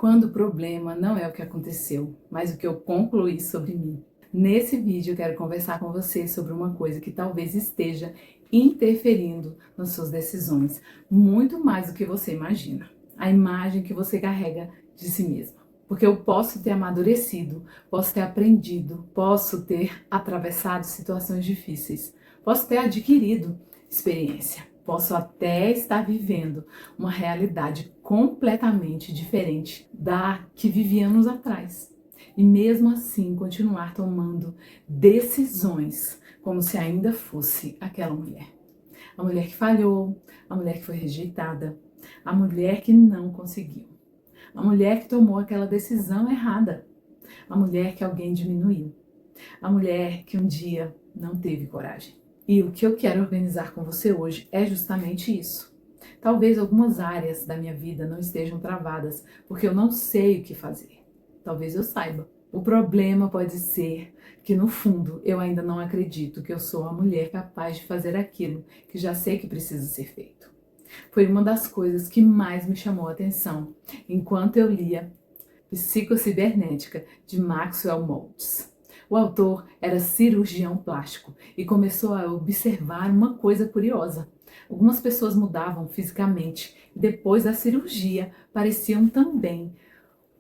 Quando o problema não é o que aconteceu, mas o que eu concluí sobre mim. Nesse vídeo eu quero conversar com você sobre uma coisa que talvez esteja interferindo nas suas decisões, muito mais do que você imagina. A imagem que você carrega de si mesma. Porque eu posso ter amadurecido, posso ter aprendido, posso ter atravessado situações difíceis, posso ter adquirido experiência. Posso até estar vivendo uma realidade completamente diferente da que vivia anos atrás. E mesmo assim continuar tomando decisões como se ainda fosse aquela mulher. A mulher que falhou, a mulher que foi rejeitada, a mulher que não conseguiu. A mulher que tomou aquela decisão errada. A mulher que alguém diminuiu. A mulher que um dia não teve coragem. E o que eu quero organizar com você hoje é justamente isso. Talvez algumas áreas da minha vida não estejam travadas, porque eu não sei o que fazer. Talvez eu saiba. O problema pode ser que, no fundo, eu ainda não acredito que eu sou a mulher capaz de fazer aquilo que já sei que precisa ser feito. Foi uma das coisas que mais me chamou a atenção enquanto eu lia Psicocibernética, de Maxwell Maltz. O autor era cirurgião plástico e começou a observar uma coisa curiosa. Algumas pessoas mudavam fisicamente e depois da cirurgia pareciam também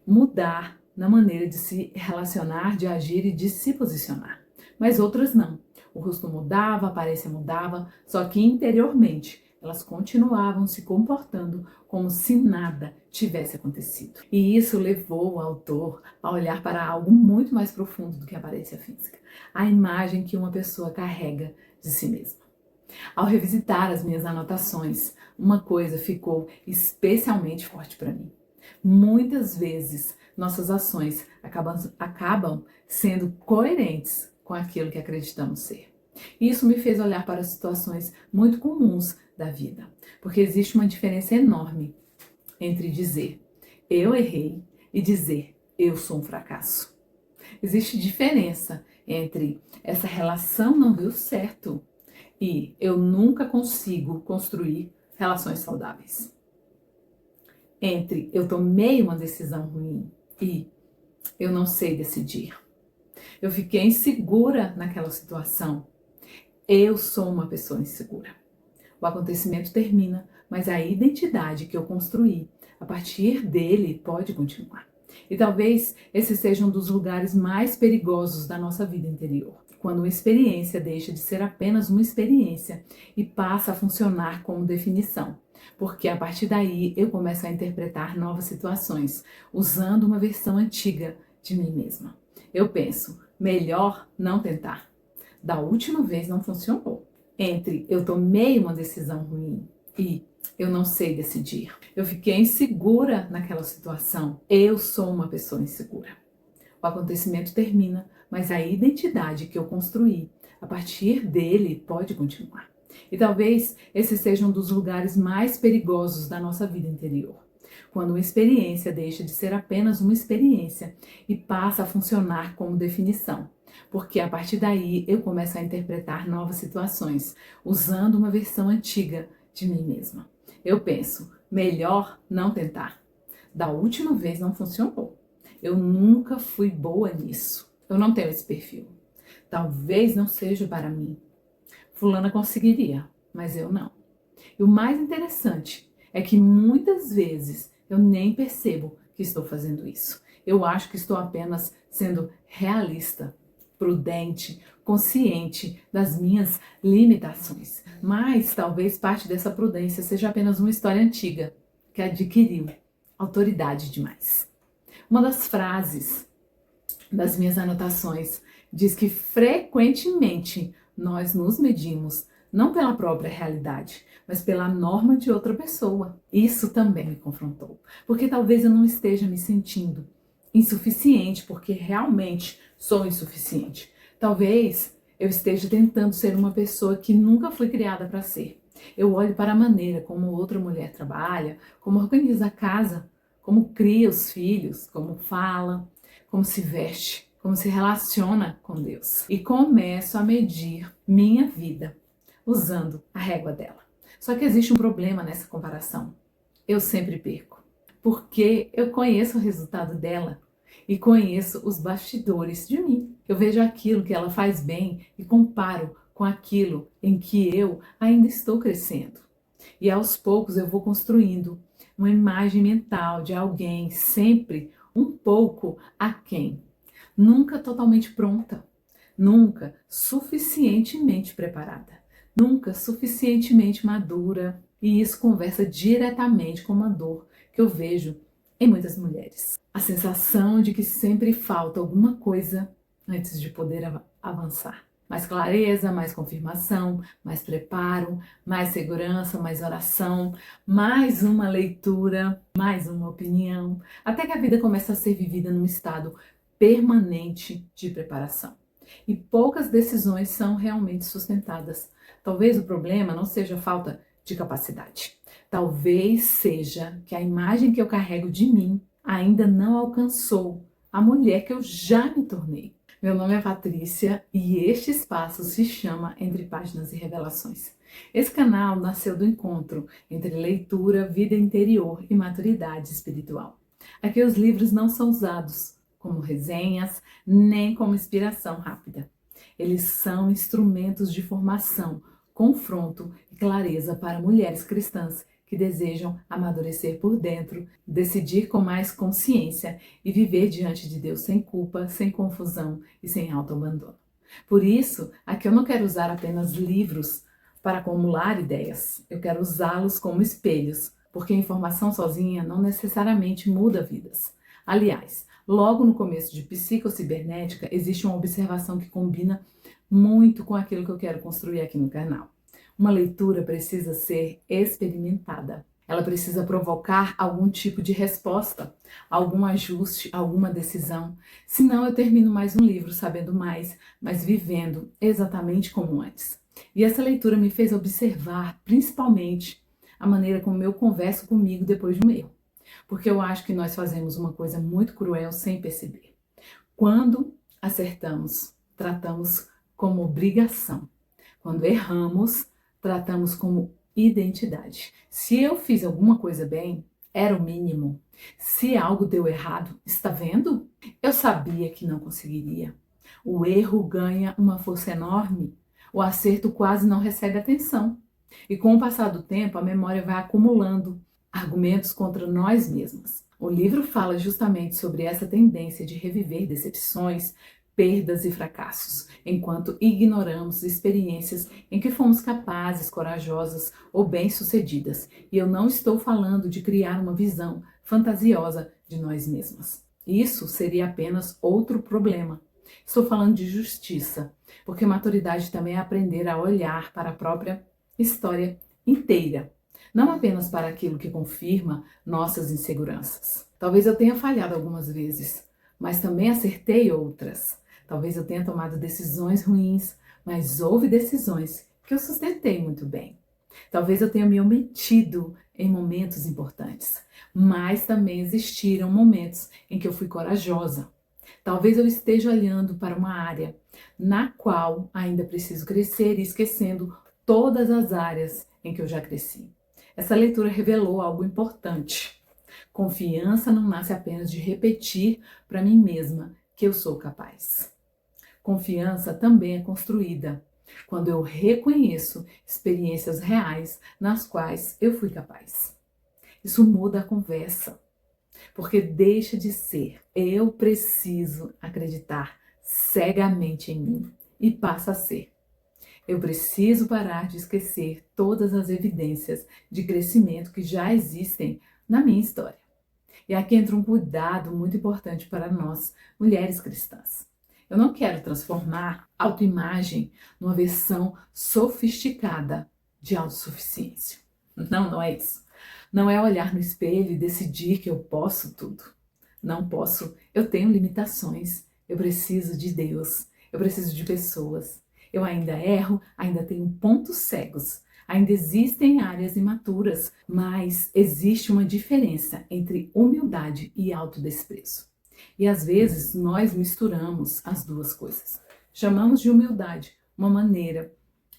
mudar na maneira de se relacionar, de agir e de se posicionar. Mas outras não. O rosto mudava, a aparência mudava, só que interiormente elas continuavam se comportando como se nada tivesse acontecido. E isso levou o autor a olhar para algo muito mais profundo do que a aparência física, a imagem que uma pessoa carrega de si mesma. Ao revisitar as minhas anotações, uma coisa ficou especialmente forte para mim. Muitas vezes nossas ações acabam sendo coerentes com aquilo que acreditamos ser. Isso me fez olhar para situações muito comuns da vida, porque existe uma diferença enorme entre dizer eu errei e dizer eu sou um fracasso. Existe diferença entre essa relação não deu certo e eu nunca consigo construir relações saudáveis. Entre eu tomei uma decisão ruim e eu não sei decidir. Eu fiquei insegura naquela situação. Eu sou uma pessoa insegura. O acontecimento termina, mas a identidade que eu construí a partir dele pode continuar. E talvez esse seja um dos lugares mais perigosos da nossa vida interior. Quando uma experiência deixa de ser apenas uma experiência e passa a funcionar como definição. Porque a partir daí eu começo a interpretar novas situações, usando uma versão antiga de mim mesma. Eu penso, melhor não tentar. Da última vez não funcionou. Entre eu tomei uma decisão ruim e eu não sei decidir. Eu fiquei insegura naquela situação. Eu sou uma pessoa insegura. O acontecimento termina, mas a identidade que eu construí a partir dele pode continuar. E talvez esse seja um dos lugares mais perigosos da nossa vida interior. Quando uma experiência deixa de ser apenas uma experiência e passa a funcionar como definição. Porque a partir daí eu começo a interpretar novas situações, usando uma versão antiga de mim mesma. Eu penso, melhor não tentar. Da última vez não funcionou. Eu nunca fui boa nisso. Eu não tenho esse perfil. Talvez não seja para mim. Fulana conseguiria, mas eu não. E o mais interessante é que muitas vezes eu nem percebo que estou fazendo isso. Eu acho que estou apenas sendo realista, prudente, consciente das minhas limitações. Mas talvez parte dessa prudência seja apenas uma história antiga que adquiriu autoridade demais. Uma das frases das minhas anotações diz que frequentemente nós nos medimos não pela própria realidade, mas pela norma de outra pessoa. Isso também me confrontou, porque talvez eu não esteja me sentindo insuficiente, porque realmente sou insuficiente. Talvez eu esteja tentando ser uma pessoa que nunca fui criada para ser. Eu olho para a maneira como outra mulher trabalha, como organiza a casa, como cria os filhos, como fala, como se veste, como se relaciona com Deus. E começo a medir minha vida usando a régua dela. Só que existe um problema nessa comparação. Eu sempre perco. porque eu conheço o resultado dela e conheço os bastidores de mim. Eu vejo aquilo que ela faz bem e comparo com aquilo em que eu ainda estou crescendo. E aos poucos eu vou construindo uma imagem mental de alguém sempre um pouco aquém, nunca totalmente pronta, nunca suficientemente preparada, nunca suficientemente madura. E isso conversa diretamente com uma dor que eu vejo em muitas mulheres. A sensação de que sempre falta alguma coisa antes de poder avançar. Mais clareza, mais confirmação, mais preparo, mais segurança, mais oração, mais uma leitura, mais uma opinião, até que a vida começa a ser vivida num estado permanente de preparação. E poucas decisões são realmente sustentadas. Talvez o problema não seja a falta de capacidade. Talvez seja que a imagem que eu carrego de mim ainda não alcançou a mulher que eu já me tornei. Meu nome é Patrícia e este espaço se chama Entre Páginas e Revelações. Esse canal nasceu do encontro entre leitura, vida interior e maturidade espiritual. Aqui os livros não são usados como resenhas, nem como inspiração rápida. Eles são instrumentos de formação, confronto e clareza para mulheres cristãs que desejam amadurecer por dentro, decidir com mais consciência e viver diante de Deus sem culpa, sem confusão e sem autoabandono. Por isso, aqui eu não quero usar apenas livros para acumular ideias, eu quero usá-los como espelhos, porque a informação sozinha não necessariamente muda vidas. Aliás, logo no começo de Psicocibernética, existe uma observação que combina muito com aquilo que eu quero construir aqui no canal. Uma leitura precisa ser experimentada. Ela precisa provocar algum tipo de resposta, algum ajuste, alguma decisão. Senão eu termino mais um livro sabendo mais, mas vivendo exatamente como antes. E essa leitura me fez observar, principalmente, a maneira como eu converso comigo depois de um erro. Porque eu acho que nós fazemos uma coisa muito cruel sem perceber. Quando acertamos, tratamos como obrigação. Quando erramos, tratamos como identidade. Se eu fiz alguma coisa bem, era o mínimo. Se algo deu errado, está vendo? Eu sabia que não conseguiria. O erro ganha uma força enorme. O acerto quase não recebe atenção. E com o passar do tempo, a memória vai acumulando argumentos contra nós mesmas. O livro fala justamente sobre essa tendência de reviver decepções, perdas e fracassos, enquanto ignoramos experiências em que fomos capazes, corajosas ou bem-sucedidas. E eu não estou falando de criar uma visão fantasiosa de nós mesmas. Isso seria apenas outro problema. Estou falando de justiça, porque maturidade também é aprender a olhar para a própria história inteira, não apenas para aquilo que confirma nossas inseguranças. Talvez eu tenha falhado algumas vezes, mas também acertei outras. Talvez eu tenha tomado decisões ruins, mas houve decisões que eu sustentei muito bem. Talvez eu tenha me omitido em momentos importantes, mas também existiram momentos em que eu fui corajosa. Talvez eu esteja olhando para uma área na qual ainda preciso crescer e esquecendo todas as áreas em que eu já cresci. Essa leitura revelou algo importante. Confiança não nasce apenas de repetir para mim mesma que eu sou capaz. Confiança também é construída quando eu reconheço experiências reais nas quais eu fui capaz. Isso muda a conversa, porque deixa de ser eu preciso acreditar cegamente em mim e passa a ser eu preciso parar de esquecer todas as evidências de crescimento que já existem na minha história. E aqui entra um cuidado muito importante para nós, mulheres cristãs. Eu não quero transformar a autoimagem numa versão sofisticada de autossuficiência. Não é isso. Não é olhar no espelho e decidir que eu posso tudo. Não posso, eu tenho limitações, eu preciso de Deus, eu preciso de pessoas. Eu ainda erro, ainda tenho pontos cegos, ainda existem áreas imaturas, mas existe uma diferença entre humildade e autodesprezo. E às vezes nós misturamos as duas coisas. Chamamos de humildade uma maneira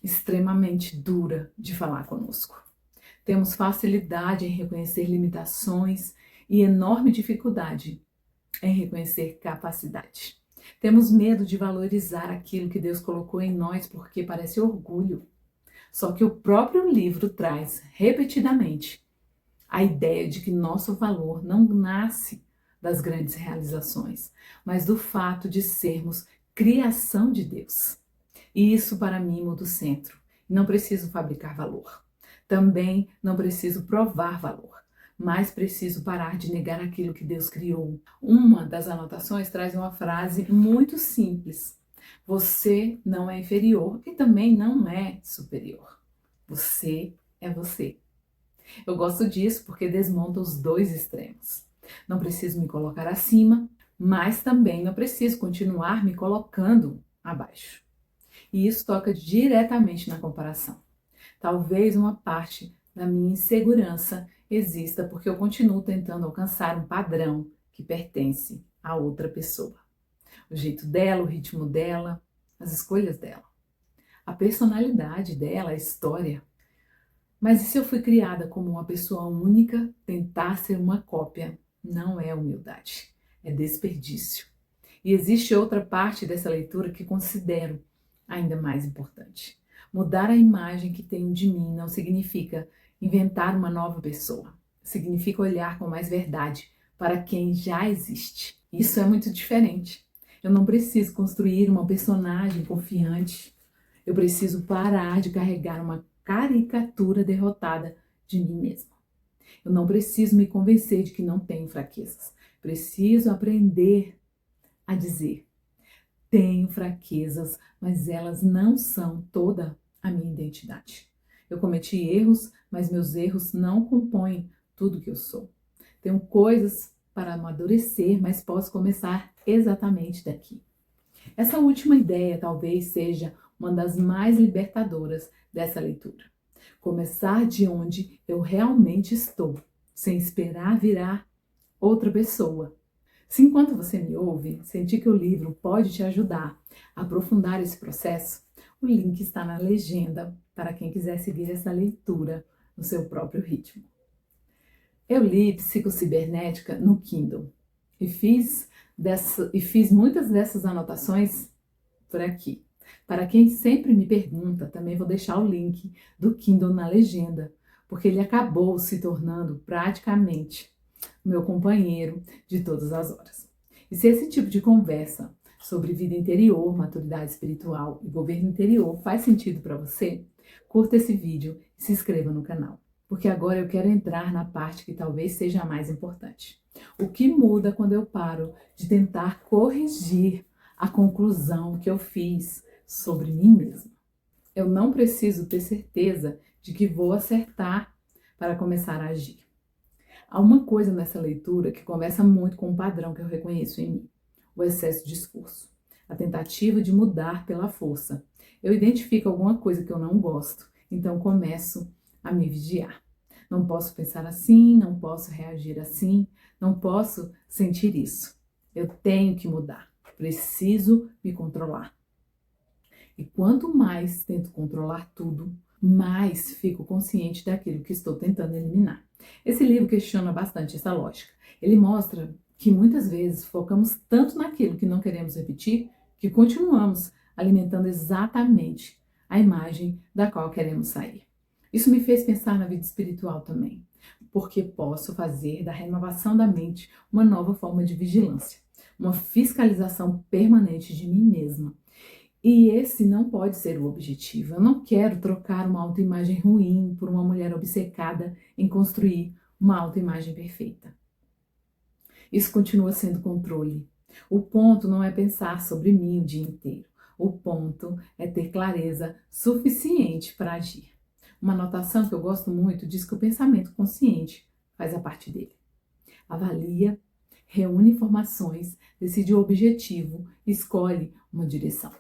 extremamente dura de falar conosco. Temos facilidade em reconhecer limitações e enorme dificuldade em reconhecer capacidade. Temos medo de valorizar aquilo que Deus colocou em nós porque parece orgulho. Só que o próprio livro traz repetidamente a ideia de que nosso valor não nasce das grandes realizações, mas do fato de sermos criação de Deus. E isso para mim muda o centro. Não preciso fabricar valor. Também não preciso provar valor, mas preciso parar de negar aquilo que Deus criou. Uma das anotações traz uma frase muito simples. Você não é inferior e também não é superior. Você é você. Eu gosto disso porque desmonta os dois extremos. Não preciso me colocar acima, mas também não preciso continuar me colocando abaixo. E isso toca diretamente na comparação. Talvez uma parte da minha insegurança exista porque eu continuo tentando alcançar um padrão que pertence a outra pessoa. O jeito dela, o ritmo dela, as escolhas dela, a personalidade dela, a história. Mas e se eu fui criada como uma pessoa única, tentar ser uma cópia não é humildade, é desperdício. E existe outra parte dessa leitura que considero ainda mais importante. Mudar a imagem que tenho de mim não significa inventar uma nova pessoa. Significa olhar com mais verdade para quem já existe. Isso é muito diferente. Eu não preciso construir uma personagem confiante. Eu preciso parar de carregar uma caricatura derrotada de mim mesma. Eu não preciso me convencer de que não tenho fraquezas. Preciso aprender a dizer: tenho fraquezas, mas elas não são toda a minha identidade. Eu cometi erros, mas meus erros não compõem tudo que eu sou. Tenho coisas para amadurecer, mas posso começar exatamente daqui. Essa última ideia talvez seja uma das mais libertadoras dessa leitura. Começar de onde eu realmente estou, sem esperar virar outra pessoa. Se enquanto você me ouve, sentir que o livro pode te ajudar a aprofundar esse processo, o link está na legenda para quem quiser seguir essa leitura no seu próprio ritmo. Eu li Psicocibernética no Kindle e fiz muitas dessas anotações por aqui. Para quem sempre me pergunta, também vou deixar o link do Kindle na legenda, porque ele acabou se tornando praticamente o meu companheiro de todas as horas. E se esse tipo de conversa sobre vida interior, maturidade espiritual e governo interior faz sentido para você, curta esse vídeo e se inscreva no canal. Porque agora eu quero entrar na parte que talvez seja a mais importante. O que muda quando eu paro de tentar corrigir a conclusão que eu fiz sobre mim mesma? Eu não preciso ter certeza de que vou acertar para começar a agir. Há uma coisa nessa leitura que conversa muito com um padrão que eu reconheço em mim: o excesso de esforço, a tentativa de mudar pela força. Eu identifico alguma coisa que eu não gosto, então começo a me vigiar. Não posso pensar assim, não posso reagir assim, não posso sentir isso. Eu tenho que mudar, preciso me controlar. E quanto mais tento controlar tudo, mais fico consciente daquilo que estou tentando eliminar. Esse livro questiona bastante essa lógica. Ele mostra que muitas vezes focamos tanto naquilo que não queremos repetir, que continuamos alimentando exatamente a imagem da qual queremos sair. Isso me fez pensar na vida espiritual também, porque posso fazer da renovação da mente uma nova forma de vigilância, uma fiscalização permanente de mim mesma. E esse não pode ser o objetivo. Eu não quero trocar uma autoimagem ruim por uma mulher obcecada em construir uma autoimagem perfeita. Isso continua sendo controle. O ponto não é pensar sobre mim o dia inteiro. O ponto é ter clareza suficiente para agir. Uma anotação que eu gosto muito diz que o pensamento consciente faz a parte dele. Avalia, reúne informações, decide o objetivo, escolhe uma direção.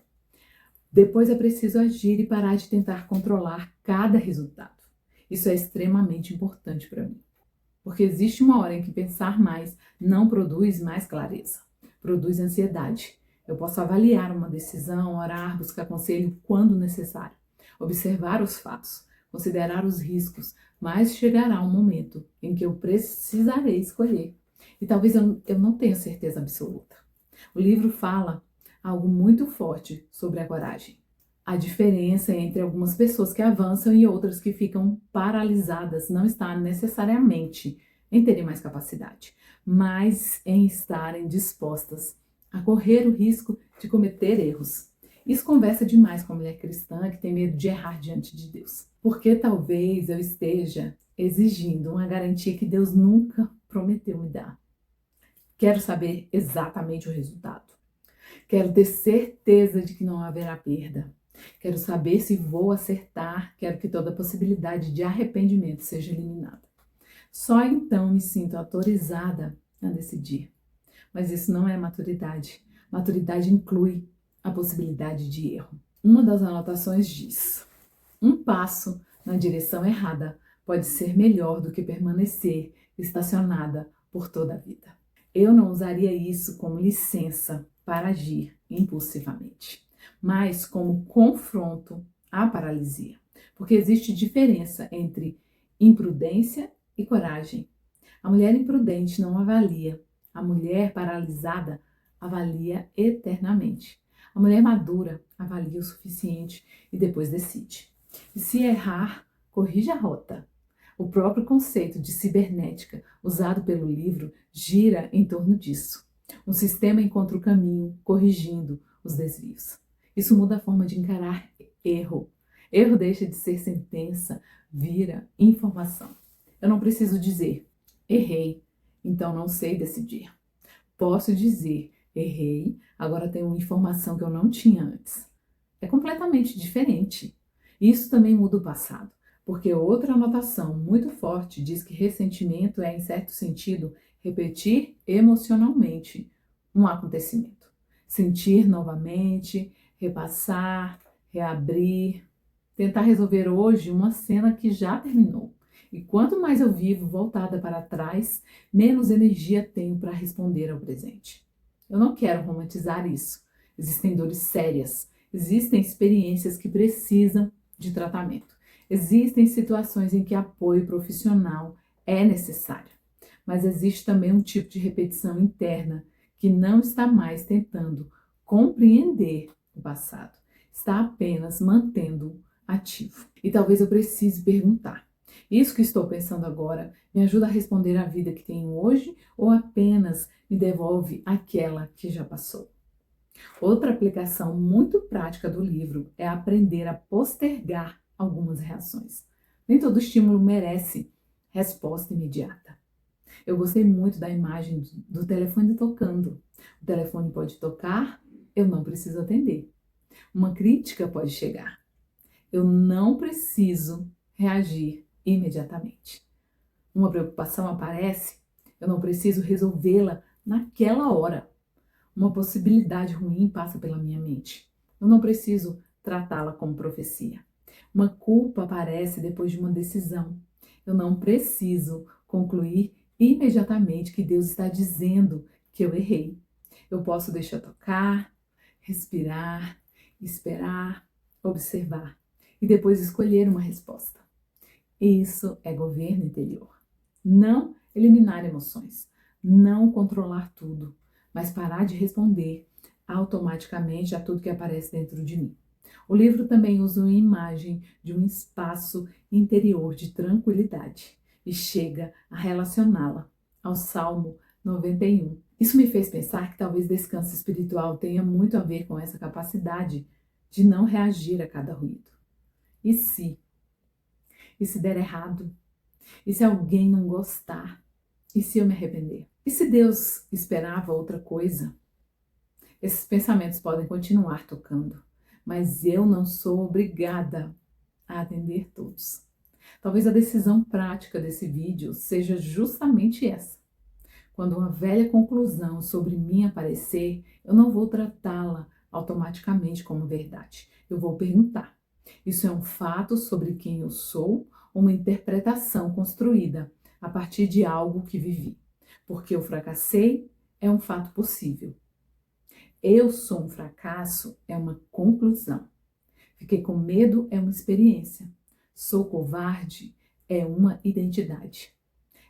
Depois é preciso agir e parar de tentar controlar cada resultado. Isso é extremamente importante para mim. Porque existe uma hora em que pensar mais não produz mais clareza, produz ansiedade. Eu posso avaliar uma decisão, orar, buscar conselho quando necessário, observar os fatos, considerar os riscos, mas chegará um momento em que eu precisarei escolher E talvez eu não tenha certeza absoluta. O livro fala algo muito forte sobre a coragem. A diferença entre algumas pessoas que avançam e outras que ficam paralisadas não está necessariamente em terem mais capacidade, mas em estarem dispostas a correr o risco de cometer erros. Isso conversa demais com a mulher cristã que tem medo de errar diante de Deus. Porque talvez eu esteja exigindo uma garantia que Deus nunca prometeu me dar. Quero saber exatamente o resultado. Quero ter certeza de que não haverá perda. Quero saber se vou acertar. Quero que toda possibilidade de arrependimento seja eliminada. Só então me sinto autorizada a decidir. Mas isso não é maturidade. Maturidade inclui a possibilidade de erro. Uma das anotações diz: um passo na direção errada pode ser melhor do que permanecer estacionada por toda a vida. Eu não usaria isso como licença para agir impulsivamente, mas como confronto à paralisia, porque existe diferença entre imprudência e coragem. A mulher imprudente não avalia, a mulher paralisada avalia eternamente. A mulher madura avalia o suficiente e depois decide. E se errar, corrija a rota. O próprio conceito de cibernética usado pelo livro gira em torno disso. Um sistema encontra o caminho, corrigindo os desvios. Isso muda a forma de encarar erro. Erro deixa de ser sentença, vira informação. Eu não preciso dizer, errei, então não sei decidir. Posso dizer, errei, agora tenho uma informação que eu não tinha antes. É completamente diferente. Isso também muda o passado, porque outra anotação muito forte diz que ressentimento é, em certo sentido, repetir emocionalmente um acontecimento. Sentir novamente, repassar, reabrir, tentar resolver hoje uma cena que já terminou. E quanto mais eu vivo voltada para trás, menos energia tenho para responder ao presente. Eu não quero romantizar isso. Existem dores sérias, existem experiências que precisam de tratamento. Existem situações em que apoio profissional é necessário. Mas existe também um tipo de repetição interna que não está mais tentando compreender o passado, está apenas mantendo-o ativo. E talvez eu precise perguntar: isso que estou pensando agora me ajuda a responder à vida que tenho hoje ou apenas me devolve aquela que já passou? Outra aplicação muito prática do livro é aprender a postergar algumas reações. Nem todo estímulo merece resposta imediata. Eu gostei muito da imagem do telefone tocando. O telefone pode tocar, eu não preciso atender. Uma crítica pode chegar. Eu não preciso reagir imediatamente. Uma preocupação aparece, eu não preciso resolvê-la naquela hora. Uma possibilidade ruim passa pela minha mente. Eu não preciso tratá-la como profecia. Uma culpa aparece depois de uma decisão. Eu não preciso concluir imediatamente que Deus está dizendo que eu errei. Eu posso deixar tocar, respirar, esperar, observar e depois escolher uma resposta. Isso é governo interior. Não eliminar emoções, não controlar tudo, mas parar de responder automaticamente a tudo que aparece dentro de mim. O livro também usa uma imagem de um espaço interior de tranquilidade e chega a relacioná-la ao Salmo 91. Isso me fez pensar que talvez descanso espiritual tenha muito a ver com essa capacidade de não reagir a cada ruído. E se? E se der errado? E se alguém não gostar? E se eu me arrepender? E se Deus esperava outra coisa? Esses pensamentos podem continuar tocando, mas eu não sou obrigada a atender todos. Talvez a decisão prática desse vídeo seja justamente essa. Quando uma velha conclusão sobre mim aparecer, eu não vou tratá-la automaticamente como verdade. Eu vou perguntar: isso é um fato sobre quem eu sou ou uma interpretação construída a partir de algo que vivi? Porque eu fracassei é um fato possível. Eu sou um fracasso é uma conclusão. Fiquei com medo é uma experiência. Sou covarde é uma identidade.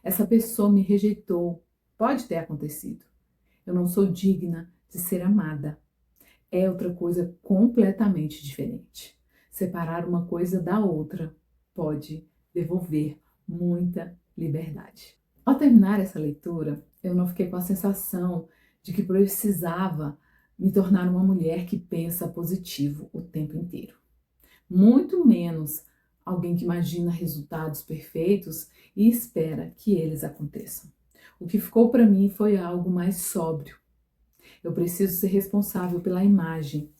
Essa pessoa me rejeitou Pode ter acontecido. Eu não sou digna de ser amada. É outra coisa completamente diferente. Separar uma coisa da outra pode devolver muita liberdade. Ao terminar essa leitura, eu não fiquei com a sensação de que precisava me tornar uma mulher que pensa positivo o tempo inteiro. Muito menos alguém que imagina resultados perfeitos e espera que eles aconteçam. O que ficou para mim foi algo mais sóbrio. Eu preciso ser responsável pela imagem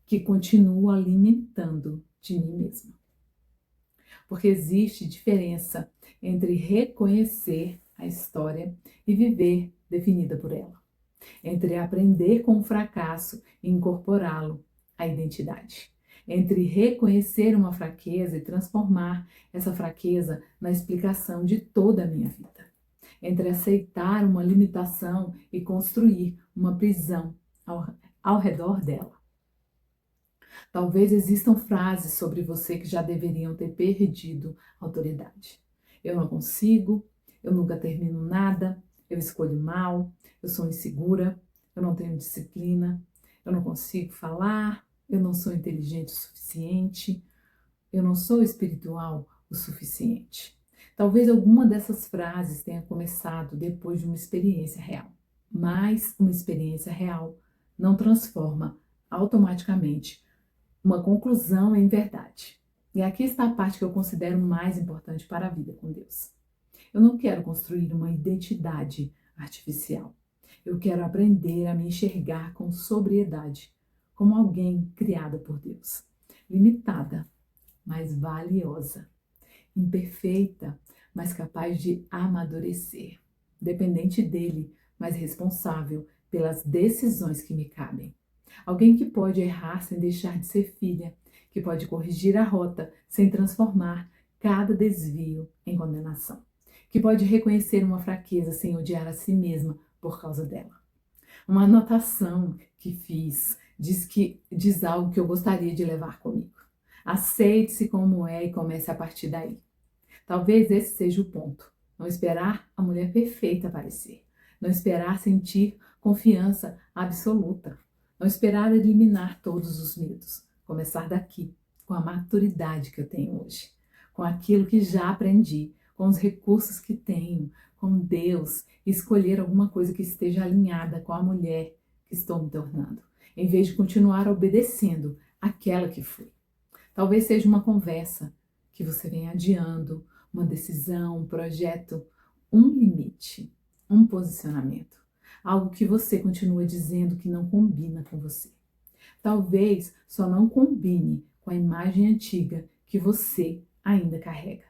que continuo alimentando de mim mesma. Porque existe diferença entre reconhecer a história e viver definida por ela. Entre aprender com o fracasso e incorporá-lo à identidade. Entre reconhecer uma fraqueza e transformar essa fraqueza na explicação de toda a minha vida. Entre aceitar uma limitação e construir uma prisão ao redor dela. Talvez existam frases sobre você que já deveriam ter perdido autoridade. Eu não consigo, eu nunca termino nada, eu escolho mal, eu sou insegura, eu não tenho disciplina, eu não consigo falar, eu não sou inteligente o suficiente, eu não sou espiritual o suficiente. Talvez alguma dessas frases tenha começado depois de uma experiência real. Mas uma experiência real não transforma automaticamente uma conclusão em verdade. E aqui está a parte que eu considero mais importante para a vida com Deus. Eu não quero construir uma identidade artificial. Eu quero aprender a me enxergar com sobriedade, como alguém criada por Deus, limitada, mas valiosa, imperfeita, mas capaz de amadurecer, dependente dele, mas responsável pelas decisões que me cabem. Alguém que pode errar sem deixar de ser filha, que pode corrigir a rota sem transformar cada desvio em condenação, que pode reconhecer uma fraqueza sem odiar a si mesma por causa dela. Uma anotação que fiz diz algo que eu gostaria de levar comigo. Aceite-se como é e comece a partir daí. Talvez esse seja o ponto. Não esperar a mulher perfeita aparecer. Não esperar sentir confiança absoluta. Não esperar eliminar todos os medos. Começar daqui, com a maturidade que eu tenho hoje. Com aquilo que já aprendi, com os recursos que tenho, com Deus. Escolher alguma coisa que esteja alinhada com a mulher que estou me tornando. Em vez de continuar obedecendo aquela que fui. Talvez seja uma conversa que você vem adiando, uma decisão, um projeto, um limite, um posicionamento. Algo que você continua dizendo que não combina com você. Talvez só não combine com a imagem antiga que você ainda carrega.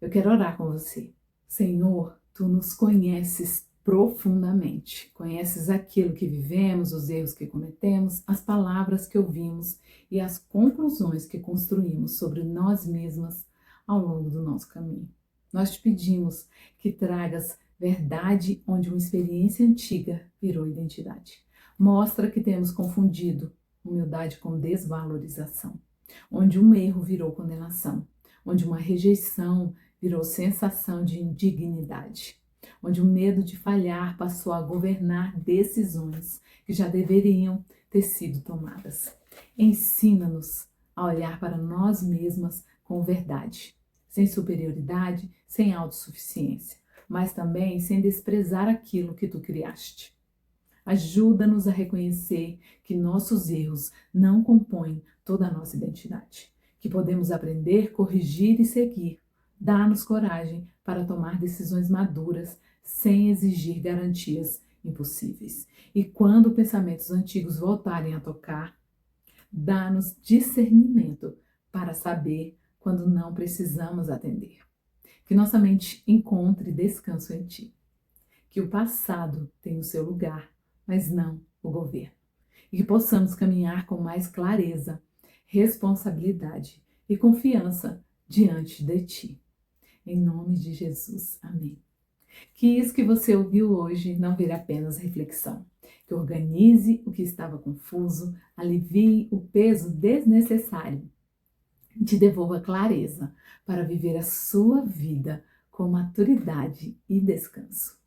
Eu quero orar com você. Senhor, Tu nos conheces profundamente. Conheces aquilo que vivemos, os erros que cometemos, as palavras que ouvimos e as conclusões que construímos sobre nós mesmas ao longo do nosso caminho. Nós te pedimos que tragas verdade onde uma experiência antiga virou identidade. Mostra que temos confundido humildade com desvalorização, onde um erro virou condenação, onde uma rejeição virou sensação de indignidade, onde o medo de falhar passou a governar decisões que já deveriam ter sido tomadas. Ensina-nos a olhar para nós mesmas com verdade, sem superioridade, sem autossuficiência, mas também sem desprezar aquilo que Tu criaste. Ajuda-nos a reconhecer que nossos erros não compõem toda a nossa identidade, que podemos aprender, corrigir e seguir. Dá-nos coragem para tomar decisões maduras sem exigir garantias impossíveis. E quando pensamentos antigos voltarem a tocar, dá-nos discernimento para saber quando não precisamos atender. Que nossa mente encontre descanso em Ti. Que o passado tenha o seu lugar, mas não o governo. E que possamos caminhar com mais clareza, responsabilidade e confiança diante de Ti. Em nome de Jesus. Amém. Que isso que você ouviu hoje não vire apenas reflexão. Que organize o que estava confuso, alivie o peso desnecessário e te devolva clareza para viver a sua vida com maturidade e descanso.